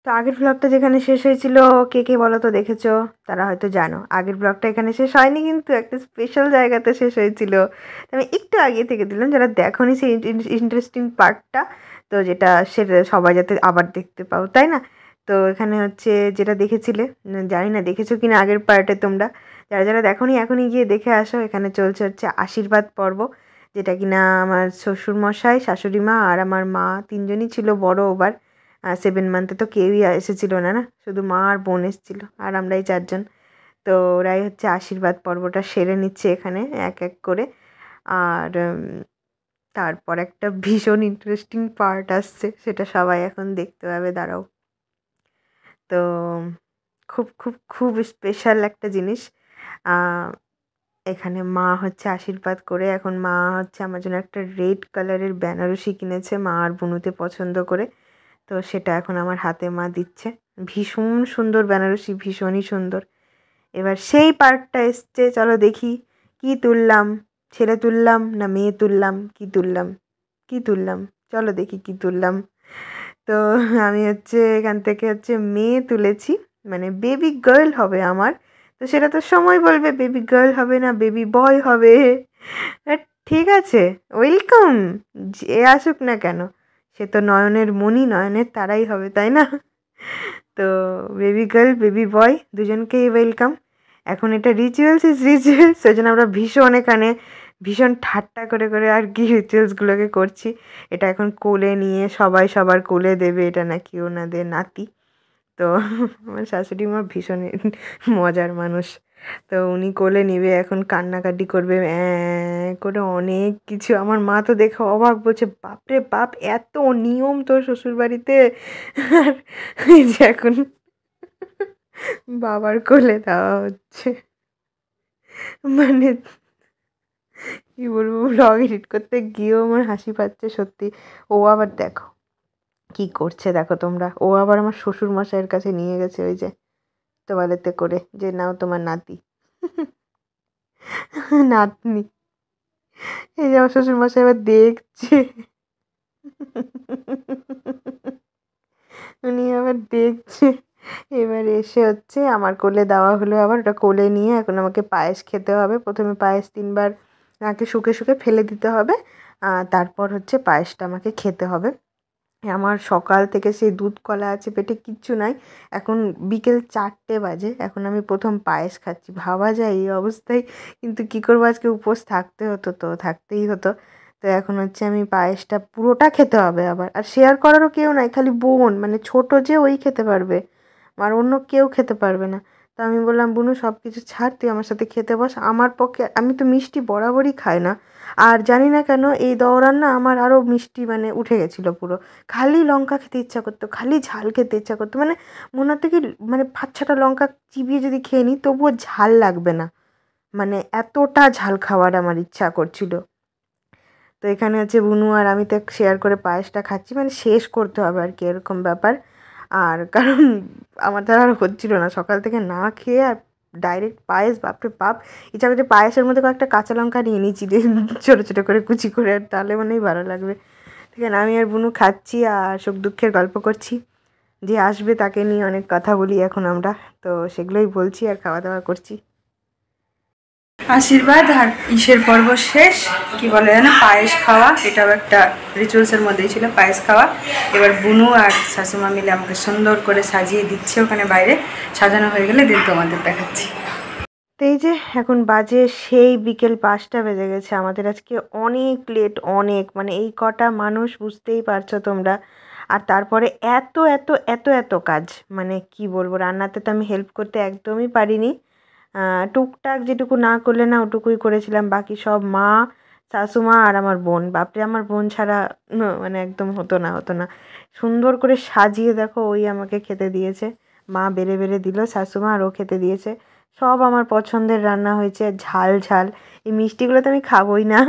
তো আগের ব্লগটা যেখানে শেষ হয়েছিল, কে কে বলো তো দেখেছো? তারা হয়তো জানো আগের ব্লগটা এখানে শেষ হয়নি, কিন্তু একটা স্পেশাল জায়গাতে শেষ হয়েছিল। তো আমি একটু আগে থেকে দিলাম, যারা দেখোনি সেই ইন্টারেস্টিং পার্টটা, তো যেটা সেটা সবাই যাতে আবার দেখতে পাও, তাই না? তো এখানে হচ্ছে যেটা দেখেছিলে, জানি না দেখেছো কিনা আগের পার্টে তোমরা, যারা যারা দেখোনি এখনই গিয়ে দেখে আসো। এখানে চলছে হচ্ছে আশীর্বাদ পর্ব, যেটা কিনা আমার শ্বশুরমশাই, শাশুড়ি মা আর আমার মা তিনজনই ছিল বড় ওভার। 7 মান্থে তো কেউই এসেছিল না, না শুধু মা আর বোন এসেছিলো, আর আমরাই 4 জন। তো ওরাই হচ্ছে আশীর্বাদ পর্বটা সেরে নিচ্ছে এখানে এক এক করে। আর তারপর একটা ভীষণ ইন্টারেস্টিং পার্ট আসছে, সেটা সবাই এখন দেখতে পাবে, দাঁড়াও। তো খুব খুব খুব স্পেশাল একটা জিনিস। এখানে মা হচ্ছে আশীর্বাদ করে, এখন মা হচ্ছে আমার জন্য একটা রেড কালারের বেনারসি কিনেছে মা আর বুনুতে পছন্দ করে। তো সেটা এখন আমার হাতে মা দিচ্ছে। ভীষণ সুন্দর বেনারসি, ভীষণই সুন্দর। এবার সেই পার্টটা এসছে, চলো দেখি কি তুললাম, ছেলে তুললাম না মেয়ে তুললাম, কি তুললাম কি তুললাম, চলো দেখি কি তুললাম। তো আমি হচ্ছে এখান থেকে হচ্ছে মেয়ে তুলেছি, মানে বেবি গার্ল হবে আমার। তো সেটা তো সময় বলবে বেবি গার্ল হবে না বেবি বয় হবে। ঠিক আছে, ওয়েলকাম, যে আসুক না কেন, সে তো নয়নের মণি, নয়নের তারাই হবে, তাই না? তো বেবি গার্ল বেবি বয় দুজনকেই ওয়েলকাম। এখন এটা রিচুয়ালস ইজ রিচুয়ালস, সেই জন্য আমরা ভীষণ এখানে ভীষণ ঠাট্টা করে করে আর কি রিচুয়ালসগুলোকে করছি। এটা এখন কোলে নিয়ে সবাই সবার কোলে দেবে, এটা নাকি ওনাদের নাতি। তো আমার শাশুড়ি মা ভীষণ মজার মানুষ। তো উনি কোলে নিবে, এখন কান্নাকাটি করবে করে অনেক কিছু। আমার মা তো দেখে অবাক, বলছে বাপরে বাপ, এত নিয়ম তোর শ্বশুরবাড়িতে। আর এই যে এখন বাবার কোলে দেওয়া হচ্ছে, মানে কি বলবো, ব্লগ এডিট করতে গিয়েও আমার হাসি পাচ্ছে সত্যি। ও আবার দেখো কি করছে, দেখো তোমরা, ও আবার আমার শ্বশুর মশাইয়ের কাছে নিয়ে গেছে ওই যে তোয়ালেতে করে, যে নাও তোমার নাতি, নাতনি। এই যে আমার শ্বশুর মশাই এবার দেখছে, উনি আবার দেখছে। এবার এসে হচ্ছে আমার কোলে দেওয়া হলো, আবার ওটা কোলে নিয়ে এখন আমাকে পায়েস খেতে হবে। প্রথমে পায়েস 3বার নাকে শুকে শুকে ফেলে দিতে হবে, তারপর হচ্ছে পায়েসটা আমাকে খেতে হবে। আমার সকাল থেকে সেই দুধ কলা আছে পেটে, কিচ্ছু নাই। এখন বিকেল 4টে বাজে, এখন আমি প্রথম পায়েস খাচ্ছি, ভাবা যায় এই অবস্থায়। কিন্তু কী করবো, আজকে উপোস থাকতে হতো, তো থাকতেই হতো। তো এখন হচ্ছে আমি পায়েসটা পুরোটা খেতে হবে আবার, আর শেয়ার করারও কেউ নাই, খালি বোন, মানে ছোট যে ওই খেতে পারবে, আর অন্য কেউ খেতে পারবে না। তো আমি বললাম বুনু সব কিছু ছাড়, তুই আমার সাথে খেতে বস। আমার পক্ষে, আমি তো মিষ্টি বরাবরই খাই না, আর জানি না কেন এই দৌড়ান না আমার আরও মিষ্টি মানে উঠে গেছিলো পুরো। খালি লঙ্কা খেতে ইচ্ছা করতো, খালি ঝাল খেতে ইচ্ছা করতো, মানে মনে হতো কি, মানে 5-6টা লঙ্কা চিবিয়ে যদি খেয়ে নিই তবুও ঝাল লাগবে না, মানে এতটা ঝাল খাওয়ার আমার ইচ্ছা করছিল। তো এখানে হচ্ছে বুনু আর আমি তো শেয়ার করে পায়েসটা খাচ্ছি, মানে শেষ করতে হবে আর কি, এরকম ব্যাপার। আর কারণ আমার দ্বারা আর হচ্ছিল না, সকাল থেকে না খেয়ে আর ডাইরেক্ট পায়েস, বাপরে বাপ। ইচ্ছা করছে পায়েসের মধ্যে কয়েকটা কাঁচা লঙ্কা নিয়ে নিচ্ছি, ছোটো ছোটো করে কুচি করে, আর তাহলে মনেই ভালো লাগবে। ঠিক আছে, আমি আর বুনু খাচ্ছি আর সুখ দুঃখের গল্প করছি। যে আসবে তাকে নিয়ে অনেক কথা বলি এখন আমরা, তো সেগুলোই বলছি আর খাওয়া দাওয়া করছি। আশীর্বাদ আর ইসের পর্ব শেষ, কি বলে জানো, পায়েস খাওয়া, এটাও একটা রিচুয়ালসের মধ্যেই ছিল পায়েস খাওয়া। এবার বুনু আর শাশুমা মিলে আমাকে সুন্দর করে সাজিয়ে দিচ্ছে, ওখানে বাইরে সাজানো হয়ে গেলে দিন তোমাদের দেখাচ্ছি। তো এই যে এখন বাজে সেই বিকেল 5টা বেজে গেছে, আমাদের আজকে অনেক লেট, অনেক, মানে এই কটা মানুষ বুঝতেই পারছো তোমরা। আর তারপরে এত এত এত এত কাজ, মানে কি বলবো, রান্নাতে তো আমি হেল্প করতে একদমই পারিনি। টুকটাক যেটুকু না করলে না ওটুকুই করেছিলাম, বাকি সব মা, শাশুমা আর আমার বোন। বাপরে আমার বোন ছাড়া মানে একদম হতো না। সুন্দর করে সাজিয়ে দেখো ওই আমাকে খেতে দিয়েছে, মা বেড়ে বেড়ে দিল, শাশুমা আর ও খেতে দিয়েছে। সব আমার পছন্দের রান্না হয়েছে, ঝাল ঝাল। এই মিষ্টিগুলো তো আমি খাবোই না,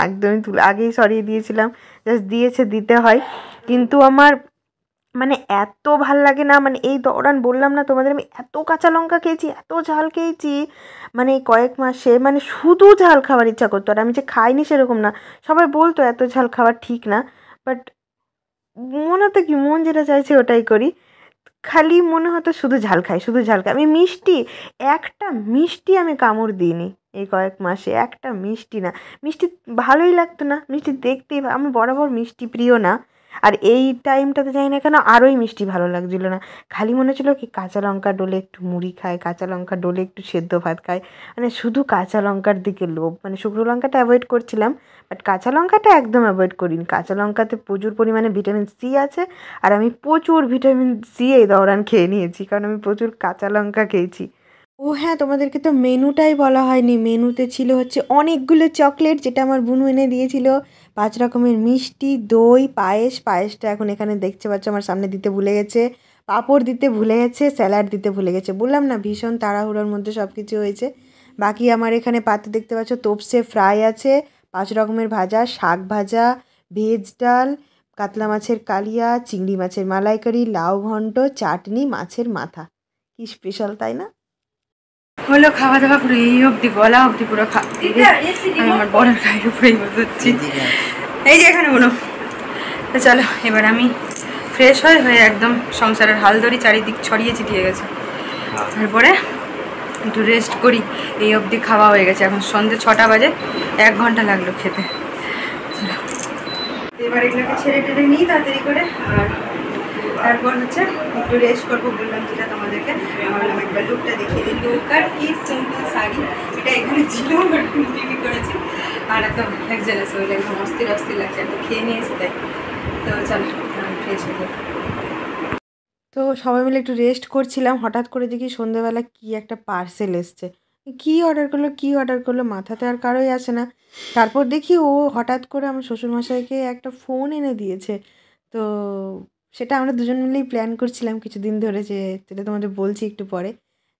একদমই আগেই সরিয়ে দিয়েছিলাম, জাস্ট দিয়েছে, দিতে হয়। কিন্তু আমার মানে এত ভাল লাগে না, মানে এই দৌড়ান বললাম না তোমাদের, আমি এত কাঁচা লঙ্কা খেয়েছি, এত ঝাল খেয়েছি, মানে এই কয়েক মাসে, মানে শুধু ঝাল খাওয়ার ইচ্ছা করতো। আর আমি যে খাইনি সেরকম না, সবাই বলতো এত ঝাল খাওয়া ঠিক না, বাট মনে তো কি, মন যেটা চাইছে ওটাই করি। খালি মনে হতো শুধু ঝাল খাই, শুধু ঝাল খাই। আমি মিষ্টি, একটা মিষ্টি আমি কামড় দিইনি এই কয়েক মাসে, একটা মিষ্টি না। মিষ্টি ভালোই লাগতো না, মিষ্টি দেখতেই আমি বরাবর মিষ্টি প্রিয় না। আর এই টাইমটাতে জানি না কেন আরোই মিষ্টি ভালো লাগছিলো না। খালি মনে হচ্ছিলো কি কাঁচা লঙ্কা ডলে একটু মুড়ি খায়, কাঁচা লঙ্কা ডলে একটু সেদ্ধ ভাত খায়, মানে শুধু কাঁচা লঙ্কার দিকে লোভ। মানে শুকনো লঙ্কাটা অ্যাভয়েড করছিলাম, বাট কাঁচা লঙ্কাটা একদম অ্যাভয়েড করিনি। কাঁচা লঙ্কাতে প্রচুর পরিমাণে ভিটামিন সি আছে, আর আমি প্রচুর ভিটামিন সি এই দৌরান খেয়ে নিয়েছি, কারণ আমি প্রচুর কাঁচা লঙ্কা খেয়েছি। ও হ্যাঁ, তোমাদেরকে তো মেনুটাই বলা হয়নি। মেনুতে ছিল হচ্ছে অনেকগুলো চকলেট, যেটা আমার বুনু এনে দিয়েছিল, 5 রকমের মিষ্টি, দই, পায়েস। পায়েসটা এখন এখানে দেখতে পাচ্ছ আমার সামনে দিতে ভুলে গেছে, পাঁপড় দিতে ভুলে গেছে, স্যালাড দিতে ভুলে গেছে। বললাম না ভীষণ তাড়াহুড়োর মধ্যে সব কিছু হয়েছে। বাকি আমার এখানে পাতে দেখতে পাচ্ছ তোপসে ফ্রাই আছে, 5 রকমের ভাজা, শাক ভাজা, ভেজ ডাল, কাতলা মাছের কালিয়া, চিংড়ি মাছের মালাইকারি, লাউ ঘন্ট, চাটনি, মাছের মাথা। কি স্পেশাল তাই না? হলো খাওয়া দাওয়া পুরো এই অবধি, গলা অবধি পুরো আমার বড়ের গায়ের উপরেই বসেছি। এই যে এখানে বলো। তো চলো এবার আমি ফ্রেশ হয়ে একদম সংসারের হালদড়ি চারিদিক ছড়িয়ে ছিটিয়ে গেছে, তারপরে একটু রেস্ট করি। এই অবধি খাওয়া হয়ে গেছে, এখন সন্ধ্যে 6টা বাজে, 1 ঘন্টা লাগলো খেতে। এবার এগুলোকে ছেড়ে টেড়ে নিই তাড়াতাড়ি করে, আর তারপর হচ্ছে একটু রেস্ট করবো। বললাম যেটা তোমাদেরকে, আমার একবার লুকটা দেখিয়ে দিই। লুক আর কি সিম্পল শাড়ি, এটা এখানে ছিল বাট টিভি করেছি, আর একদম লাগছে না, শরীর একদম অস্থির অস্থির লাগছে, একটু খেয়ে নিয়েছি তাই। তো চলো ফ্রেশ হয়ে যাই। তো সবাই মিলে একটু রেস্ট করছিলাম, হঠাৎ করে দেখি সন্ধ্যেবেলা কি একটা পার্সেল এসছে। কী অর্ডার করলো মাথাতে আর কারোই আসে না। তারপর দেখি ও হঠাৎ করে আমার শ্বশুরমশাইকে একটা ফোন এনে দিয়েছে। তো সেটা আমরা দুজন মিলেই প্ল্যান করছিলাম কিছুদিন ধরে, যে সেটা তোমাদের বলছি একটু পরে,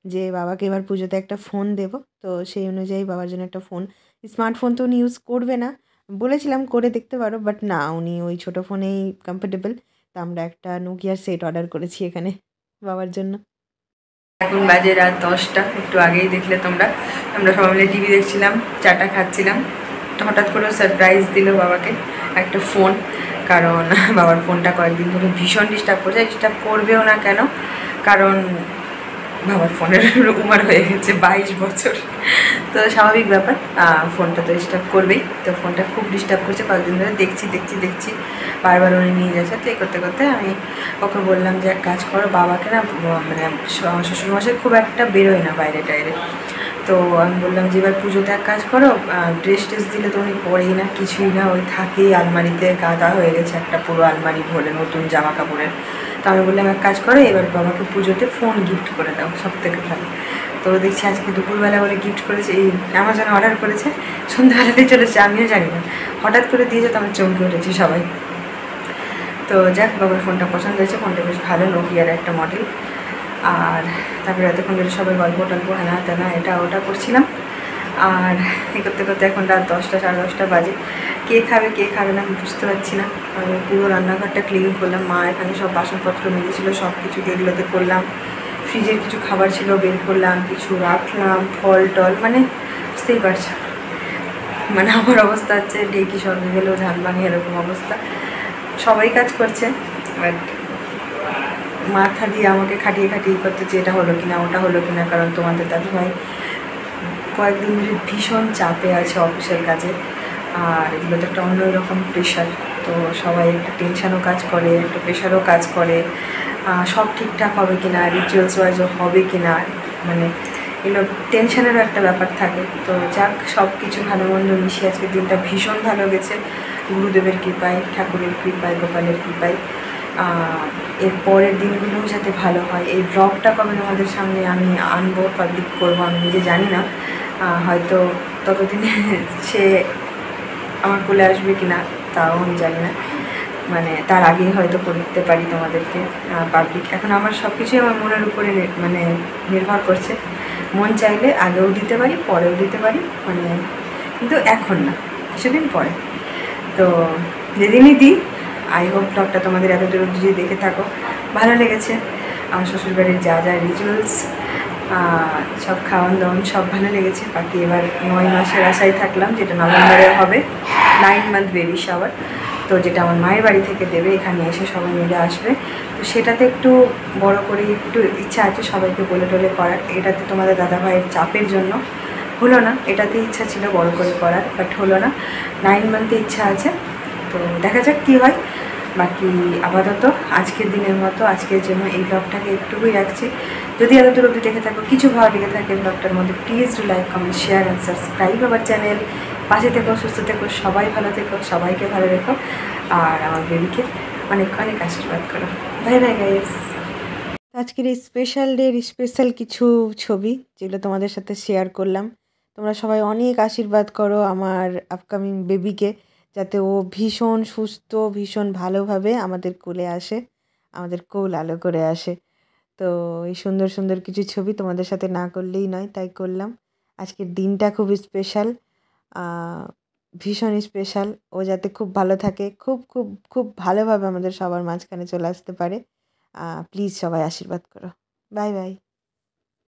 যে বাবাকে এবার পুজোতে একটা ফোন দেবো। তো সেই অনুযায়ী বাবার জন্য একটা ফোন, স্মার্টফোন তো উনি ইউজ করবে না, বলেছিলাম করে দেখতে পারো, বাট না, উনি ওই ছোটো ফোনেই কমফোর্টেবল। তো আমরা একটা নোকিয়ার সেট অর্ডার করেছি এখানে বাবার জন্য। এখন বাজে রাত 10টা, একটু আগেই দেখলে তোমরা, আমরা সবাই মিলে টিভি দেখছিলাম, চাটা খাচ্ছিলাম। তো হঠাৎ করে সারপ্রাইজ দিল বাবাকে একটা ফোন, কারণ বাবার ফোনটা কয়েকদিন ধরে ভীষণ ডিস্টার্ব করছে। ডিস্টার্ব করবেও না কেন, কারণ বাবার ফোনের উমার হয়ে গেছে 22 বছর, তো স্বাভাবিক ব্যাপার, ফোনটা তো ডিস্টার্ব করবেই। তো ফোনটা খুব ডিস্টার্ব করছে কয়েকদিন ধরে, দেখছি বারবার উনি নিয়ে যাচ্ছে। তো এই করতে করতে আমি ওকে বললাম যে এক কাজ করো, বাবাকে না, মানে শ্বশুরমশাই খুব একটা বেরোয় না বাইরে টাইরে। তো আমি বললাম যে এবার পুজোতে এক কাজ করো, ড্রেস টেস দিলে তো উনি পরেই না, কিছুই না, ওই থাকেই আলমারিতে গাদা হয়ে গেছে একটা পুরো আলমারি ভরে নতুন জামা কাপড়ের। তো আমি বললাম এক কাজ করো, এবার বাবাকে পুজোতে ফোন গিফট করে দাও, সব থেকে ভালো। তো দেখছি আজকে দুপুরবেলা বলে গিফট করেছে, এই অ্যামাজনে অর্ডার করেছে, সন্ধ্যাবেলাতেই চলেছে, আমিও জানি না, হঠাৎ করে দিয়েছে, তো আমি চমকে উঠেছি সবাই। তো যাক, বাবার ফোনটা পছন্দ হয়েছে, ফোনটা বেশ ভালো, নোকিয়ার একটা মডেল। আর তারপরে এতক্ষণ ধরে সবাই গল্প টল্প হেনা তেনা এটা ওটা করছিলাম। আর এ করতে করতে এখন রাত 10টা, সাড়ে 10টা বাজে। কে খাবে না আমি বুঝতে পারছি না। আমি পুরো রান্নাঘরটা ক্লিন করলাম, মা এখানে সব বাসনপত্র মিলেছিল, সব কিছু এগুলোতে করলাম। ফ্রিজের কিছু খাবার ছিল বের করলাম, কিছু রাখলাম, ফল টল, মানে বুঝতেই পারছো, মানে আমার অবস্থা হচ্ছে ডেকি সঙ্গে গেলেও ধান ভাঙে এরকম অবস্থা। সবাই কাজ করছে, বাট মাথা দিয়ে আমাকে খাটিয়ে করতে, যে এটা হলো কিনা ওটা হলো কিনা, কারণ তোমাদের দাদুভাই কয়েকদিন ধরে ভীষণ চাপে আছে অফিসের কাজে, আর এগুলো তো একটা অন্যরকম প্রেশার। তো সবাই একটা টেনশানও কাজ করে, একটা প্রেশারও কাজ করে, সব ঠিকঠাক হবে কিনা, রিচুয়ালস ওয়াইজও হবে কিনা, মানে এগুলো টেনশানেরও একটা ব্যাপার থাকে। তো যাক, সব কিছু ভালো মন্দ মিশিয়ে আজকে দিনটা ভীষণ ভালো গেছে, গুরুদেবের কৃপায়, ঠাকুরের কৃপায়, গোপালের কৃপায়। এর পরের দিনগুলোও যাতে ভালো হয়। এই ব্লগটা কবে আমাদের সামনে আমি আনবো, পাবলিক করবো, আমি নিজে জানি না, হয়তো ততদিনে সে আমার কোলে আসবে কি না তাও আমি জানি না, মানে তার আগেই হয়তো করে দিতে পারি তোমাদেরকে পাবলিক। এখন আমার সব কিছুই আমার মনের উপরে মানে নির্ভর করছে, মন চাইলে আগেও দিতে পারি, পরেও দিতে পারি, মানে কিন্তু এখন না, কিছুদিন পরে। তো যেদিনই দিই, আই হোপ ব্লগটা তোমাদের এতদূর যদি দেখে থাকো ভালো লেগেছে। আমার শ্বশুরবাড়ির যা যা রিচুয়ালস, সব খাওয়ান দাওয়ান সব ভালো লেগেছে। বাকি এবার 9 মাসের আশায় থাকলাম, যেটা নভেম্বরে হবে, 9 মান্থ বেবি শাওয়ার। তো যেটা আমার মায়ের বাড়ি থেকে দেবে, এখানে এসে সবাই মিলে আসবে। তো তো সেটাতে একটু বড় করে একটু ইচ্ছা আছে সবাইকে বলে টলে করার। এটাতে তোমাদের দাদাভাইয়ের চাপের জন্য হলো না, এটাতে ইচ্ছা ছিল বড় করে করার, বাট হলো না। 9 মান্থে ইচ্ছা আছে, তো দেখা যাক কী হয়। বাকি আপাতত আজকের দিনের মতো আজকের জন্য এই ব্লগটাকে একটুকুই রাখছি। যদি এতদূর অবধি দেখে থাকো, কিছু ভালো লেগে থাকে ব্লগটার মধ্যে, please do like, comment, share and subscribe আমার চ্যানেল। পাশে থেকো, সুস্থ থেকো, সবাই ভালো থেকো, সবাইকে ভালো রেখো, আর আমার বেবিকে অনেক অনেক আশীর্বাদ করো। Bye bye guys. আজকের এই স্পেশাল ডের স্পেশাল কিছু ছবি যেগুলো তোমাদের সাথে শেয়ার করলাম। তোমরা সবাই অনেক আশীর্বাদ করো আমার আপকামিং বেবিকে, যাতে ও ভীষণ সুস্থ, ভীষণ ভালোভাবে আমাদের কোলে আসে, আমাদের কোল আলো করে আসে। তো এই সুন্দর সুন্দর কিছু ছবি তোমাদের সাথে না করলেই নয়, তাই করলাম। আজকের দিনটা খুব স্পেশাল, ভীষণ স্পেশাল। ও যাতে খুব ভালো থাকে, খুব খুব খুব ভালোভাবে আমাদের সবার মাঝখানে চলে আসতে পারে। প্লিজ সবাই আশীর্বাদ করো। Bye bye.